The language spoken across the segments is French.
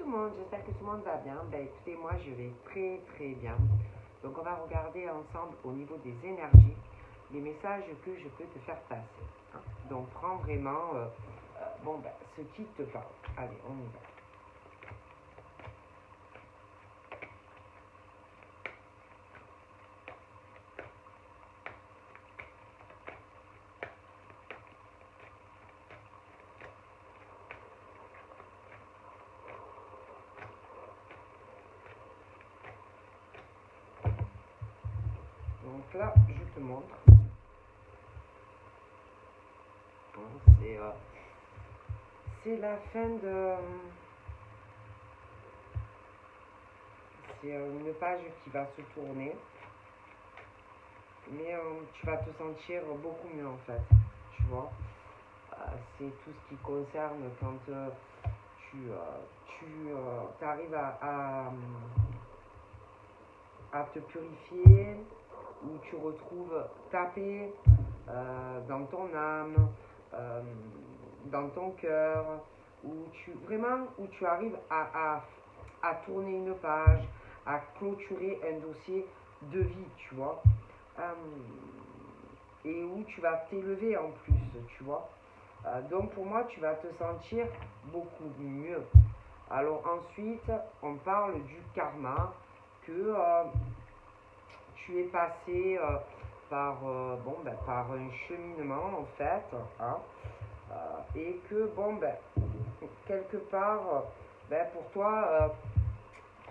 le monde, j'espère que tout le monde va bien. Ben écoutez, moi je vais très très bien. Donc on va regarder ensemble au niveau des énergies les messages que je peux te faire passer. Hein. Donc prends vraiment ce qui te parle. Allez, on y va. Donc là, je te montre. C'est la fin de... C'est une page qui va se tourner. Mais tu vas te sentir beaucoup mieux en fait. Tu vois. C'est tout ce qui concerne quand tu arrives à te purifier, où tu retrouves ta paix dans ton âme, dans ton cœur, où tu arrives à tourner une page, à clôturer un dossier de vie, tu vois, et où tu vas t'élever en plus, tu vois. Donc pour moi, tu vas te sentir beaucoup mieux. Alors ensuite, on parle du karma, que tu es passé par un cheminement en fait, hein, et que quelque part, pour toi,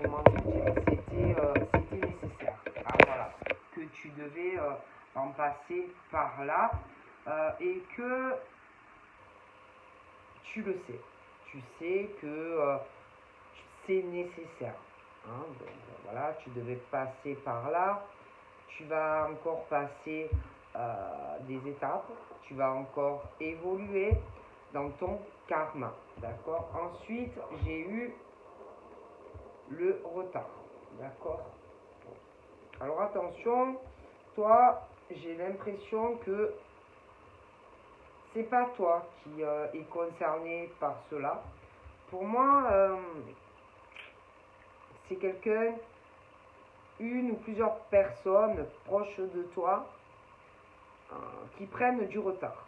comment te dire, c'était nécessaire. Hein, voilà, que tu devais en passer par là, et que tu le sais. Tu sais que c'est nécessaire. Hein, donc voilà, tu devais passer par là. Tu vas encore passer des étapes. Tu vas encore évoluer dans ton karma. D'accord. Ensuite, j'ai eu le retard. D'accord. Alors attention, toi, j'ai l'impression que c'est pas toi qui est concerné par cela. Pour moi, c'est quelqu'un, une ou plusieurs personnes proches de toi qui prennent du retard,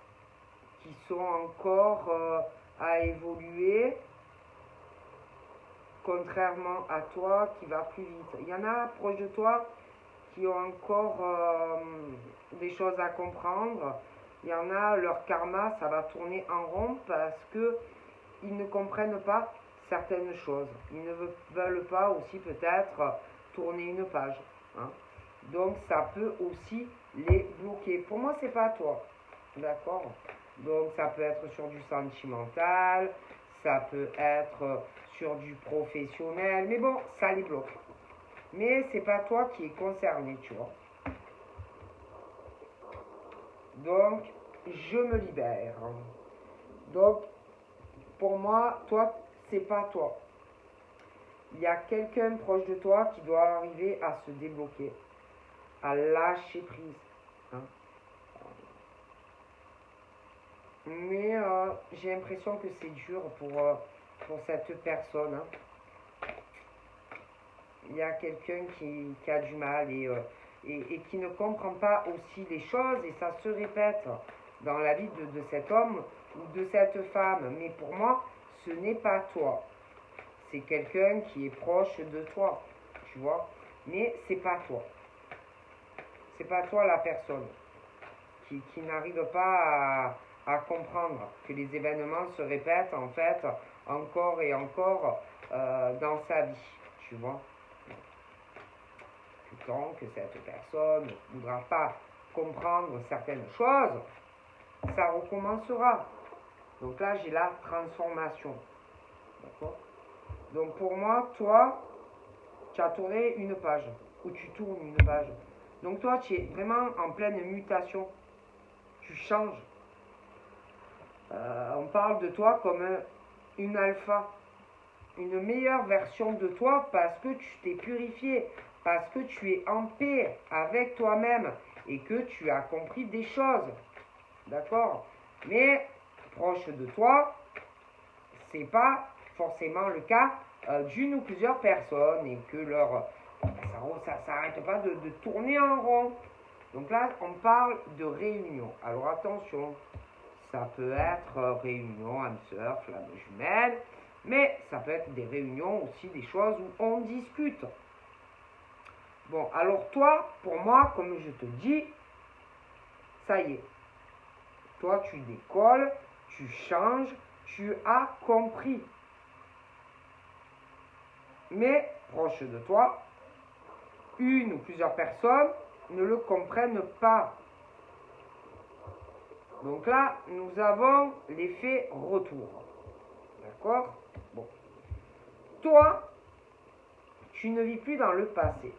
qui sont encore à évoluer, contrairement à toi qui va plus vite. Il y en a proches de toi qui ont encore des choses à comprendre. Il y en a, leur karma, ça va tourner en rond parce que ils ne comprennent pas certaines choses. Ils ne veulent pas aussi peut-être tourner une page. Hein. Donc ça peut aussi les bloquer. Pour moi, c'est pas toi. D'accord. Donc ça peut être sur du sentimental, ça peut être sur du professionnel, mais bon, ça les bloque. Mais c'est pas toi qui est concerné, tu vois. Donc, je me libère. Donc, pour moi, toi, c'est pas toi. Il y a quelqu'un proche de toi qui doit arriver à se débloquer, à lâcher prise. Hein. Mais j'ai l'impression que c'est dur pour cette personne. Hein. Il y a quelqu'un qui a du mal et qui ne comprend pas aussi les choses, et ça se répète dans la vie de cet homme ou de cette femme. Mais pour moi, ce n'est pas toi. C'est quelqu'un qui est proche de toi, tu vois. Mais c'est pas toi. C'est pas toi la personne qui n'arrive pas à comprendre que les événements se répètent en fait encore et encore dans sa vie, tu vois. Tant que cette personne ne voudra pas comprendre certaines choses, ça recommencera. Donc là, j'ai la transformation. D'accord. Donc pour moi, toi, tu as tourné une page, ou tu tournes une page. Donc toi, tu es vraiment en pleine mutation. Tu changes. On parle de toi comme une alpha, une meilleure version de toi parce que tu t'es purifié, parce que tu es en paix avec toi-même et que tu as compris des choses. D'accord. Mais proche de toi, c'est pas forcément le cas d'une ou plusieurs personnes et que ça s'arrête pas de tourner en rond. Donc là, on parle de réunion. Alors attention, ça peut être réunion, âme sœur, flamme jumelle, mais ça peut être des réunions aussi, des choses où on discute. Bon, alors toi, pour moi, comme je te dis, ça y est. Toi, tu décolles, tu changes, tu as compris. Mais, proche de toi, une ou plusieurs personnes ne le comprennent pas. Donc là, nous avons l'effet retour. D'accord? Bon. Toi, tu ne vis plus dans le passé.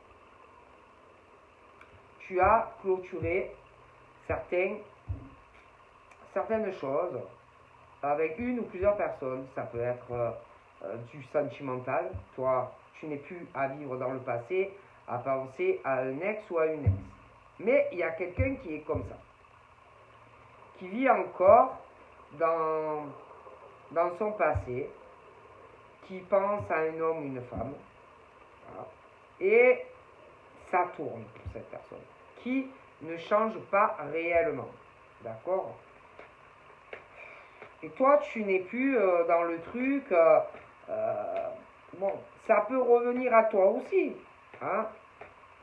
Tu as clôturé certaines choses avec une ou plusieurs personnes. Ça peut être du sentimental. Toi, tu n'es plus à vivre dans le passé, à penser à un ex ou à une ex. Mais il y a quelqu'un qui est comme ça, qui vit encore dans son passé, qui pense à un homme ou une femme, voilà. Et ça tourne pour cette personne, qui ne change pas réellement. D'accord? Et toi, tu n'es plus dans le truc. Bon, ça peut revenir à toi aussi. Hein?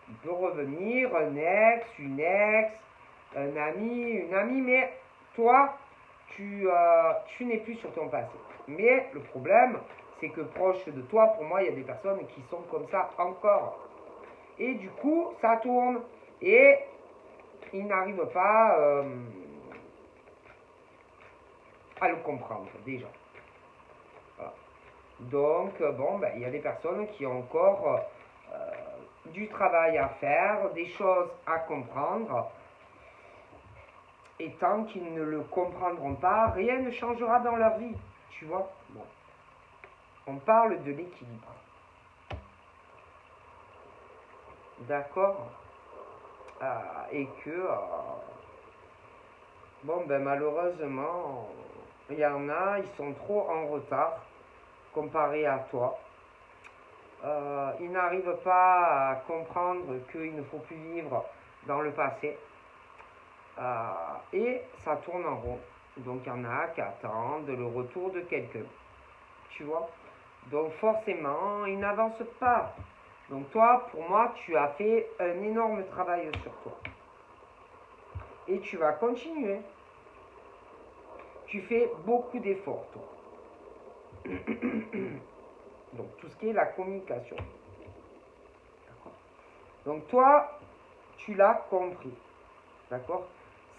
Il peut revenir un ex, une ex, un ami, une amie, mais toi, tu n'es plus sur ton passé. Mais le problème, c'est que proche de toi, pour moi, il y a des personnes qui sont comme ça encore. Et du coup, ça tourne. Et ils n'arrivent pas à le comprendre, déjà. Voilà. Donc, bon, ben, il y a des personnes qui ont encore du travail à faire, des choses à comprendre. Et tant qu'ils ne le comprendront pas, rien ne changera dans leur vie. Tu vois? Bon. On parle de l'équilibre. D'accord? Et que, bon, ben malheureusement, il y en a, ils sont trop en retard comparé à toi. Ils n'arrivent pas à comprendre qu'il ne faut plus vivre dans le passé. Et ça tourne en rond. Donc il y en a qui attendent le retour de quelqu'un. Tu vois? Donc forcément, ils n'avancent pas. Donc toi, pour moi, tu as fait un énorme travail sur toi. Et tu vas continuer. Tu fais beaucoup d'efforts, toi. Donc tout ce qui est la communication. D'accord? Donc toi, tu l'as compris. D'accord?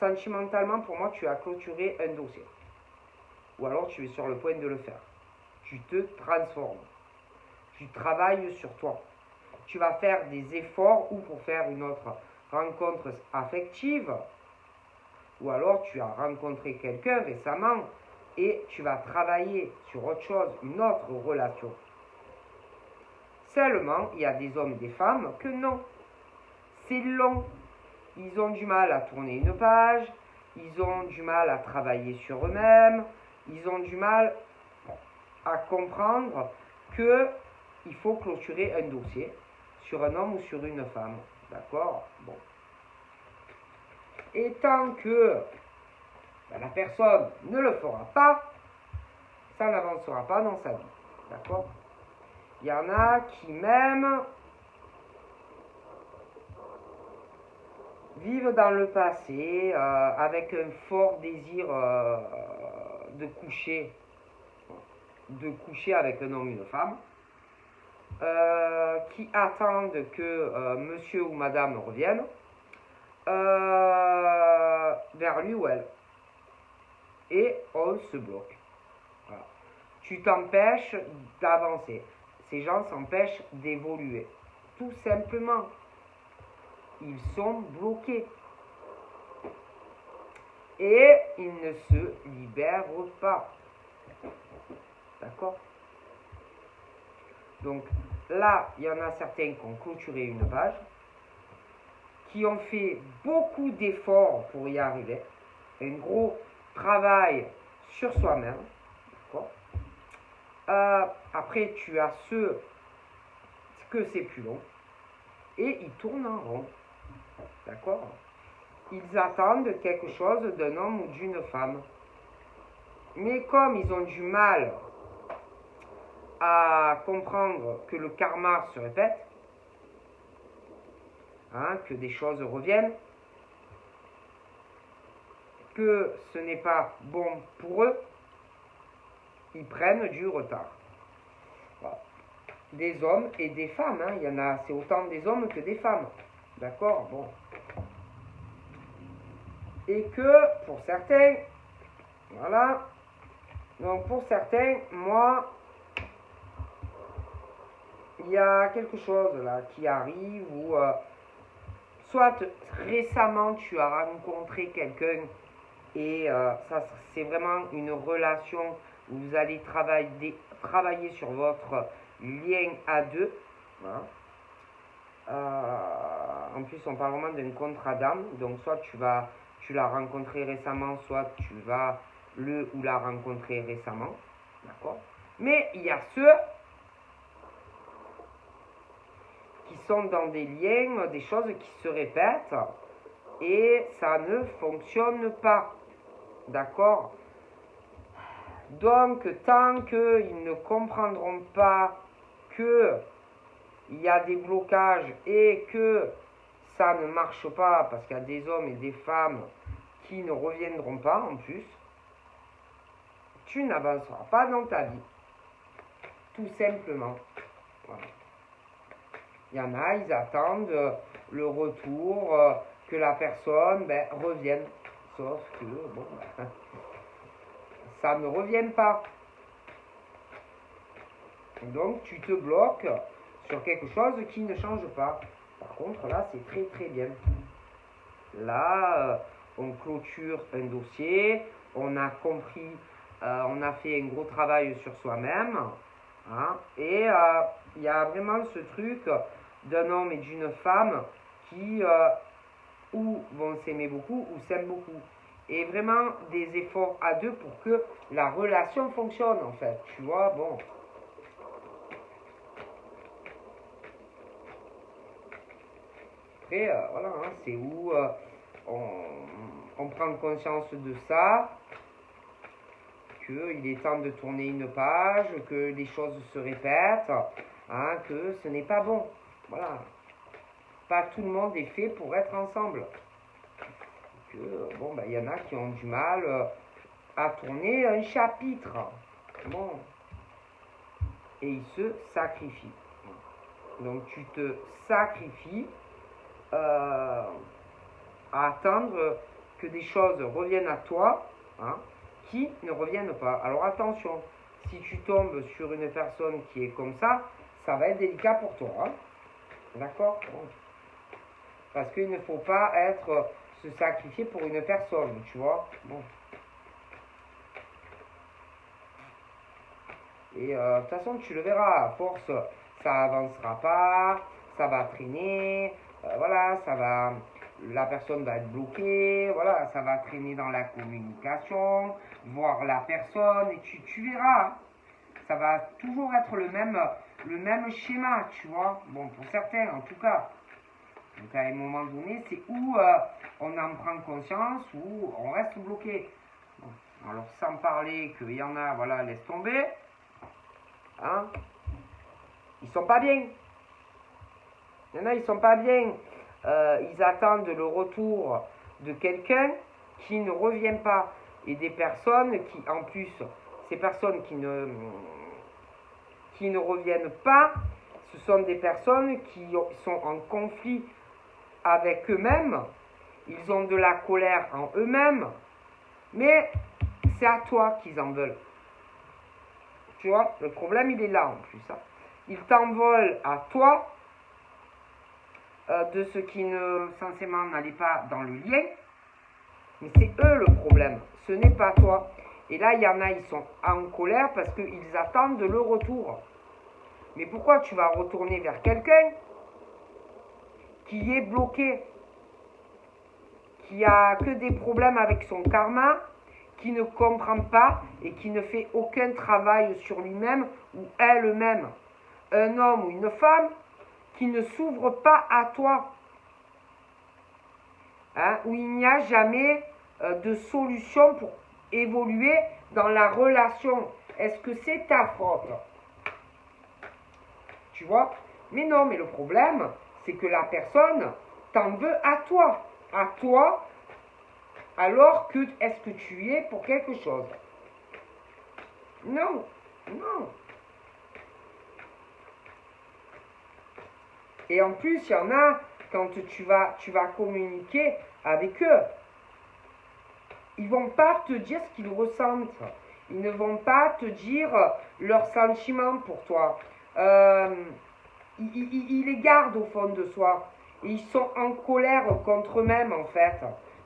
Sentimentalement, pour moi, tu as clôturé un dossier. Ou alors tu es sur le point de le faire. Tu te transformes. Tu travailles sur toi. Tu vas faire des efforts ou pour faire une autre rencontre affective. Ou alors tu as rencontré quelqu'un récemment et tu vas travailler sur autre chose, une autre relation. Seulement, il y a des hommes et des femmes que non. C'est long. Ils ont du mal à tourner une page, ils ont du mal à travailler sur eux-mêmes, ils ont du mal à comprendre qu'il faut clôturer un dossier sur un homme ou sur une femme. D'accord? Bon. Et tant que la personne ne le fera pas, ça n'avancera pas dans sa vie. D'accord? Il y en a qui même vivent dans le passé avec un fort désir de coucher avec un homme ou une femme, qui attendent que monsieur ou madame revienne vers lui ou elle. Et on se bloque. Voilà. Tu t'empêches d'avancer. Ces gens s'empêchent d'évoluer. Tout simplement. Ils sont bloqués. Et ils ne se libèrent pas. D'accord? Donc là, il y en a certains qui ont clôturé une page, qui ont fait beaucoup d'efforts pour y arriver, un gros travail sur soi-même. D'accord? Après, tu as ceux que c'est plus long. Et ils tournent en rond. D'accord? Ils attendent quelque chose d'un homme ou d'une femme. Mais comme ils ont du mal à comprendre que le karma se répète, hein, que des choses reviennent, que ce n'est pas bon pour eux, ils prennent du retard. Voilà. Des hommes et des femmes, hein, il y en a, c'est autant des hommes que des femmes. D'accord? Bon. Et que pour certains, voilà, donc pour certains, moi, il y a quelque chose là qui arrive où soit récemment tu as rencontré quelqu'un et ça c'est vraiment une relation où vous allez travailler sur votre lien à deux. Voilà. En plus on parle vraiment d'un contrat d'âme, donc soit tu l'as rencontré récemment, soit tu vas le ou la rencontrer récemment. D'accord? Mais il y a ceux qui sont dans des liens, des choses qui se répètent et ça ne fonctionne pas. D'accord? Donc, tant qu'ils ne comprendront pas qu'il y a des blocages et que ça ne marche pas, parce qu'il y a des hommes et des femmes qui ne reviendront pas en plus, tu n'avanceras pas dans ta vie. Tout simplement. Voilà. Il y en a, ils attendent le retour, que la personne revienne. Sauf que, bon, ça ne revient pas. Donc, tu te bloques sur quelque chose qui ne change pas. Par contre, là, c'est très très bien. Là, on clôture un dossier, on a compris, on a fait un gros travail sur soi-même. Hein, et il y a vraiment ce truc d'un homme et d'une femme qui ou vont s'aimer beaucoup ou s'aiment beaucoup. Et vraiment des efforts à deux pour que la relation fonctionne en fait. Tu vois, bon. Après, voilà, hein, c'est où on prend conscience de ça, qu'il est temps de tourner une page, que les choses se répètent, hein, que ce n'est pas bon. Voilà. Pas tout le monde est fait pour être ensemble. Que, bon, il y en a qui ont du mal à tourner un chapitre. Bon. Et ils se sacrifient. Donc tu te sacrifies à attendre que des choses reviennent à toi, hein, qui ne reviennent pas. Alors attention, si tu tombes sur une personne qui est comme ça va être délicat pour toi. Hein. D'accord? Parce qu'il ne faut pas se sacrifier pour une personne, tu vois. Bon. Et de toute façon, tu le verras, à force, ça avancera pas, ça va traîner, voilà, la personne va être bloquée, voilà, ça va traîner dans la communication, voir la personne, et tu verras, ça va toujours être le même schéma, tu vois. Bon, pour certains, en tout cas. Donc à un moment donné, c'est où on en prend conscience, où on reste bloqué. Bon, alors sans parler qu'il y en a, voilà, laisse tomber. Hein, ils sont pas bien. Il y en a, ils sont pas bien. Ils attendent le retour de quelqu'un qui ne revient pas. Et des personnes qui, en plus, ces personnes qui ne reviennent pas, ce sont des personnes qui sont en conflit avec eux-mêmes. Ils ont de la colère en eux-mêmes. Mais c'est à toi qu'ils en veulent. Tu vois, le problème, il est là en plus. Hein. Ils t'en veulent à toi de ce qui ne, censément, n'allait pas dans le lien. Mais c'est eux le problème. Ce n'est pas toi. Et là, il y en a, ils sont en colère parce qu'ils attendent le retour. Mais pourquoi tu vas retourner vers quelqu'un qui est bloqué, qui a que des problèmes avec son karma, qui ne comprend pas et qui ne fait aucun travail sur lui-même ou elle-même. Un homme ou une femme qui ne s'ouvre pas à toi, hein, où il n'y a jamais de solution pour évoluer dans la relation. Est-ce que c'est ta faute? Tu vois? Mais non, mais le problème, c'est que la personne t'en veut à toi. À toi, alors que est-ce que tu y es pour quelque chose? Non, non. Et en plus, il y en a, quand tu vas communiquer avec eux, ils vont pas te dire ce qu'ils ressentent. Ils ne vont pas te dire leurs sentiments pour toi. Ils les gardent au fond de soi. Et ils sont en colère contre eux-mêmes, en fait.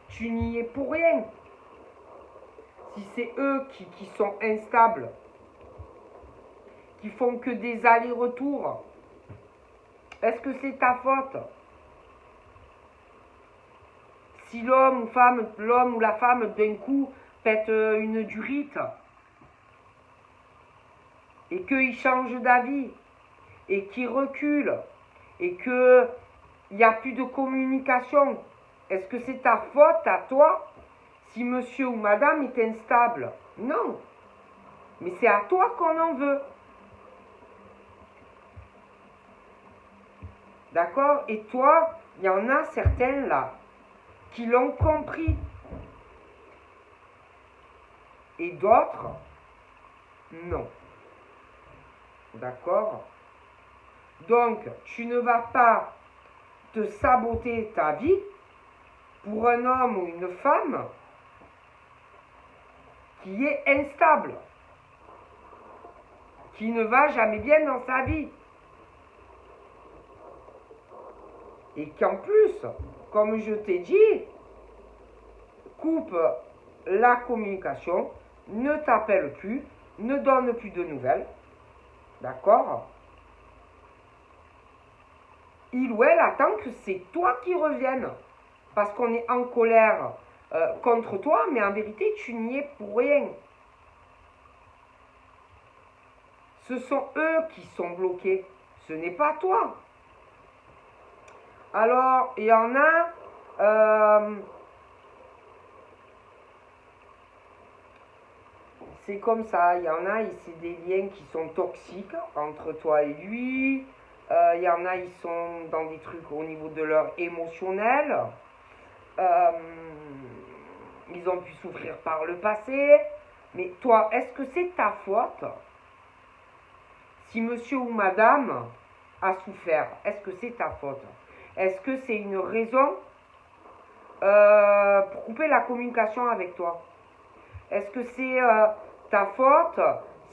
Tu n'y es pour rien. Si c'est eux qui sont instables, qui font que des allers-retours, est-ce que c'est ta faute? Si l'homme ou la femme, d'un coup, pète une durite, et qu'il change d'avis, et qu'il recule, et qu'il n'y a plus de communication, est-ce que c'est ta faute à toi si monsieur ou madame est instable? Non. Mais c'est à toi qu'on en veut. D'accord? Et toi, il y en a certains là qui l'ont compris. Et d'autres, non. D'accord? Donc, tu ne vas pas te saboter ta vie pour un homme ou une femme qui est instable, qui ne va jamais bien dans sa vie. Et qu'en plus, comme je t'ai dit, coupe la communication, ne t'appelle plus, ne donne plus de nouvelles. D'accord? Il ou elle attend que c'est toi qui reviennes. Parce qu'on est en colère contre toi, mais en vérité, tu n'y es pour rien. Ce sont eux qui sont bloqués. Ce n'est pas toi. Alors, il y en a... c'est comme ça. Il y en a, c'est des liens qui sont toxiques entre toi et lui. Il y en a, ils sont dans des trucs au niveau de leur émotionnel. Ils ont pu souffrir par le passé. Mais toi, est-ce que c'est ta faute si monsieur ou madame a souffert? Est-ce que c'est ta faute? Est-ce que c'est une raison pour couper la communication avec toi? Est-ce que c'est ta faute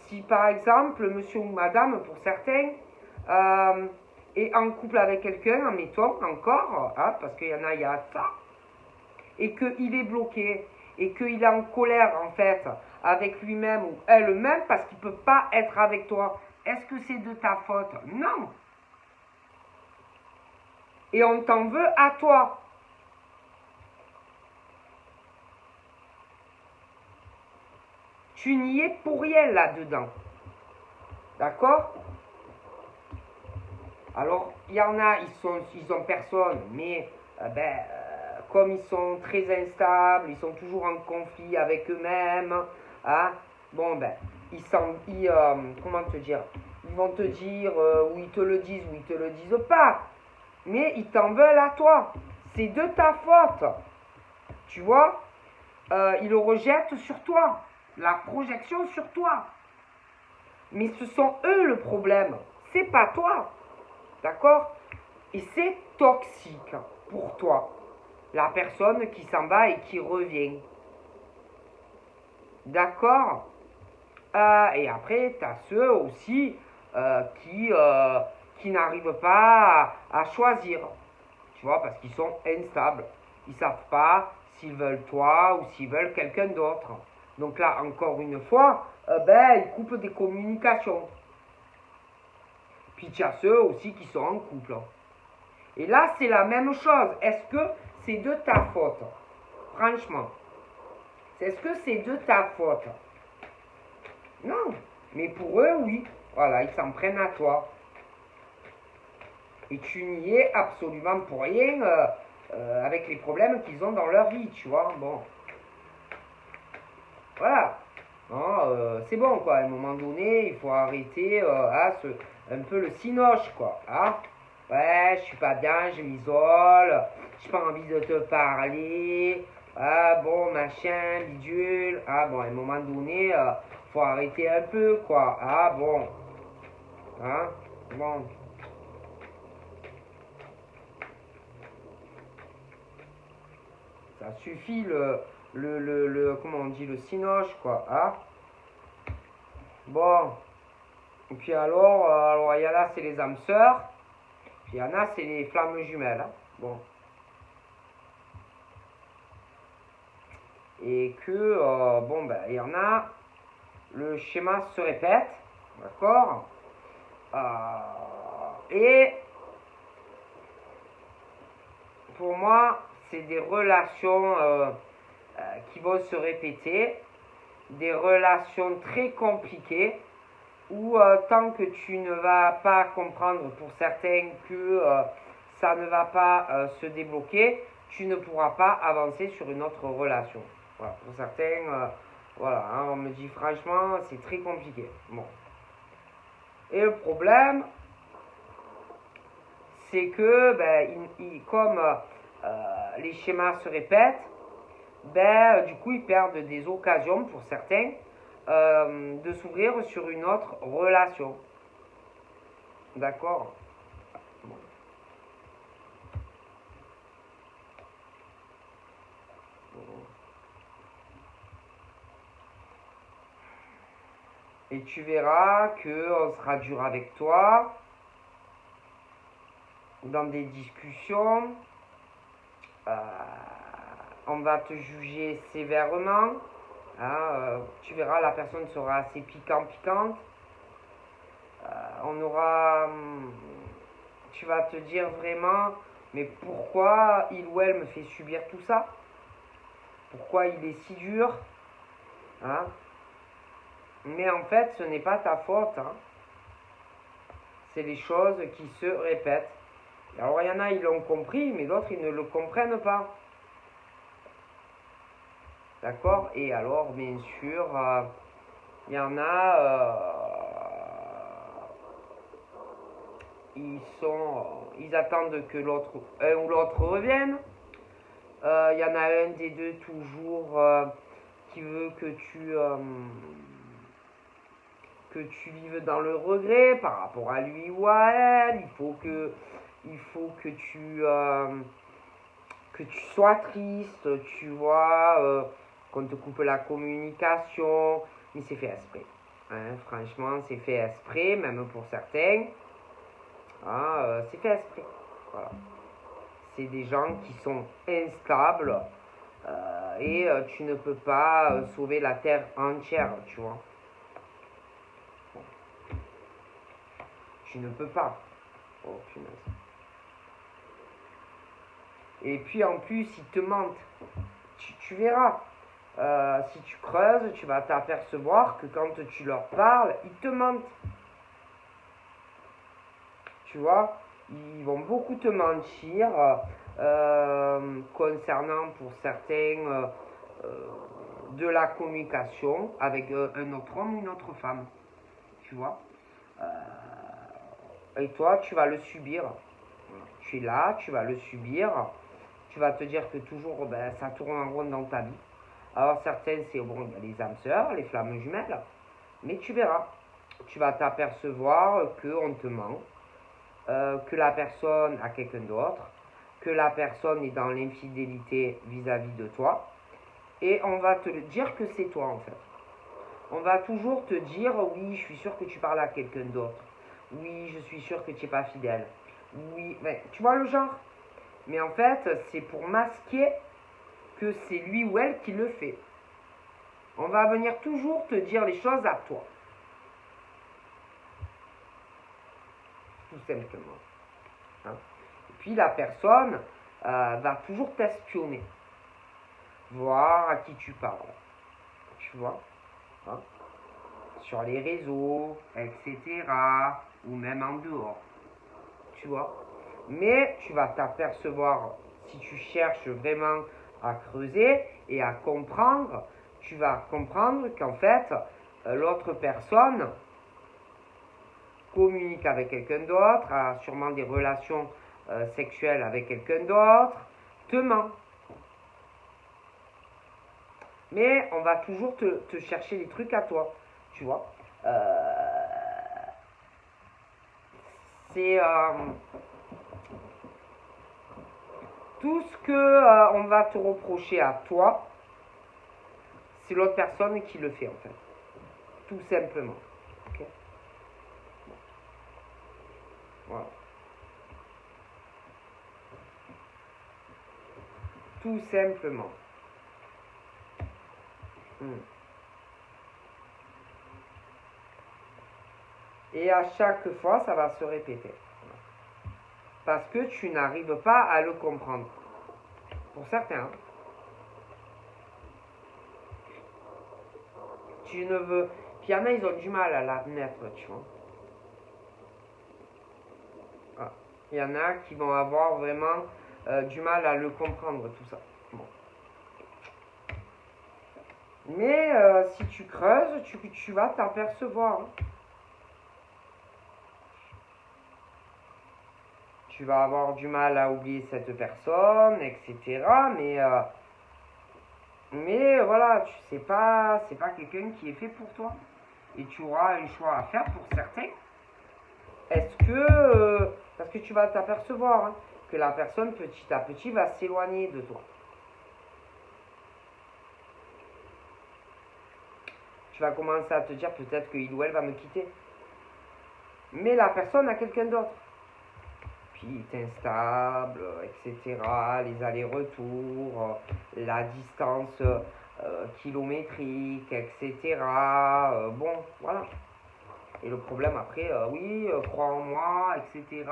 si par exemple monsieur ou madame, pour certains, est en couple avec quelqu'un, admettons encore, hein, parce qu'il y en a, il y a ça, et qu'il est bloqué, et qu'il est en colère en fait avec lui-même ou elle-même parce qu'il ne peut pas être avec toi? Est-ce que c'est de ta faute? Non. Et on t'en veut à toi. Tu n'y es pour rien là-dedans. D'accord? Alors, il y en a, ils ont personne, mais comme ils sont très instables, ils sont toujours en conflit avec eux-mêmes, hein, bon comment te dire, ils vont te dire ou ils te le disent ou ils te le disent pas, mais ils t'en veulent à toi. C'est de ta faute. Tu vois, ils le rejettent sur toi, la projection sur toi. Mais ce sont eux le problème, c'est pas toi. D'accord? Et c'est toxique pour toi. La personne qui s'en va et qui revient. D'accord? Et après, tu as ceux aussi qui n'arrivent pas à choisir. Tu vois, parce qu'ils sont instables. Ils ne savent pas s'ils veulent toi ou s'ils veulent quelqu'un d'autre. Donc là, encore une fois, ils coupent des communications. Puis tu as ceux aussi qui sont en couple. Et là, c'est la même chose. Est-ce que c'est de ta faute? Franchement. Est-ce que c'est de ta faute? Non. Mais pour eux, oui. Voilà, ils s'en prennent à toi. Et tu n'y es absolument pour rien avec les problèmes qu'ils ont dans leur vie, tu vois. Bon. Voilà. C'est bon, quoi. À un moment donné, il faut arrêter un peu le cinoche, quoi. Hein. Ouais, je suis pas bien, je m'isole, j'ai pas envie de te parler. Ah bon, machin, bidule. Ah bon, à un moment donné, faut arrêter un peu, quoi. Ah bon. Hein. Bon. Ça suffit comment on dit, le cinoche, quoi. Hein. Bon. Et puis alors, il y en a, c'est les âmes sœurs. Puis il y en a, c'est les flammes jumelles. Hein. Bon. Et que, bon, ben, il y en a, le schéma se répète. D'accord. Et pour moi, c'est des relations qui vont se répéter, des relations très compliquées, où tant que tu ne vas pas comprendre pour certains que ça ne va pas se débloquer, tu ne pourras pas avancer sur une autre relation. Voilà, pour certains, voilà, hein, on me dit franchement, c'est très compliqué. Bon. Et le problème, c'est que, ben, comme les schémas se répètent, ben, du coup, ils perdent des occasions pour certains de s'ouvrir sur une autre relation. D'accord. Bon. Et tu verras qu'on sera dur avec toi dans des discussions. On va te juger sévèrement. Hein, tu verras, la personne sera assez piquante. Tu vas te dire vraiment, mais pourquoi il ou elle me fait subir tout ça? Pourquoi il est si dur? Hein? Mais en fait, ce n'est pas ta faute. Hein. C'est les choses qui se répètent. Alors, il y en a, ils l'ont compris, mais d'autres, ils ne le comprennent pas. D'accord? Et alors, bien sûr, il y en a, ils attendent que un ou l'autre revienne. Il y en a un des deux toujours qui veut que tu vives dans le regret par rapport à lui ou à elle. Il faut que tu sois triste, tu vois, qu'on te coupe la communication. Mais c'est fait exprès. Hein, franchement, c'est fait exprès, même pour certains. C'est fait exprès. Voilà. C'est des gens qui sont instables et tu ne peux pas sauver la terre entière, tu vois. Bon. Tu ne peux pas. Oh punaise. Et puis en plus, ils te mentent. Tu verras. Si tu creuses, tu vas t'apercevoir que quand tu leur parles, ils te mentent. Tu vois, ils vont beaucoup te mentir concernant pour certains de la communication avec un autre homme ou une autre femme. Tu vois. Et toi, tu vas le subir. Tu es là, tu vas le subir. Tu vas te dire que toujours, ben, ça tourne en rond dans ta vie. Alors certaines, c'est bon, il y a les âmes sœurs, les flammes jumelles. Mais tu verras. Tu vas t'apercevoir qu'on te ment. Que la personne a quelqu'un d'autre, que la personne est dans l'infidélité vis-à-vis de toi, et on va te dire que c'est toi en fait. On va toujours te dire oui, je suis sûr que tu parles à quelqu'un d'autre. Oui, je suis sûr que tu n'es pas fidèle. Oui, mais tu vois le genre. Mais en fait, c'est pour masquer que c'est lui ou elle qui le fait. On va venir toujours te dire les choses à toi. Tout simplement. Hein? Et puis la personne va toujours t'espionner, voir à qui tu parles. tu vois, hein, sur les réseaux, etc., ou même en dehors, tu vois. Mais tu vas t'apercevoir, si tu cherches vraiment à creuser et à comprendre, tu vas comprendre qu'en fait, l'autre personne communique avec quelqu'un d'autre, a sûrement des relations sexuelles avec quelqu'un d'autre, te ment. Mais on va toujours te chercher les trucs à toi, tu vois. C'est tout ce que on va te reprocher à toi, c'est l'autre personne qui le fait en fait, tout simplement. Ok. Voilà. Tout simplement. Et à chaque fois, ça va se répéter. Parce que tu n'arrives pas à le comprendre. Pour certains. Tu ne veux... Puis il y en a, ils ont du mal à l'admettre, tu vois. Ah. Il y en a qui vont avoir vraiment du mal à le comprendre, tout ça. Bon. Mais si tu creuses, tu vas t'apercevoir. Hein. Tu vas avoir du mal à oublier cette personne, etc. Mais voilà, c'est pas quelqu'un qui est fait pour toi. Et tu auras un choix à faire pour certains. Est-ce que, parce que tu vas t'apercevoir hein, que la personne petit à petit va s'éloigner de toi. Tu vas commencer à te dire peut-être qu'il ou elle va me quitter. Mais la personne a quelqu'un d'autre. Puis instable, etc. Les allers-retours, la distance kilométrique, etc. Bon, voilà. Et le problème après, oui, crois en moi, etc.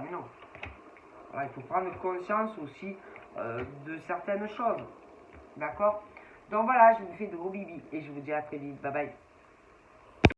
Mais non. Voilà, il faut prendre conscience aussi de certaines choses. D'accord. Donc voilà, je vous fais de gros bibis et je vous dis à très vite. Bye bye.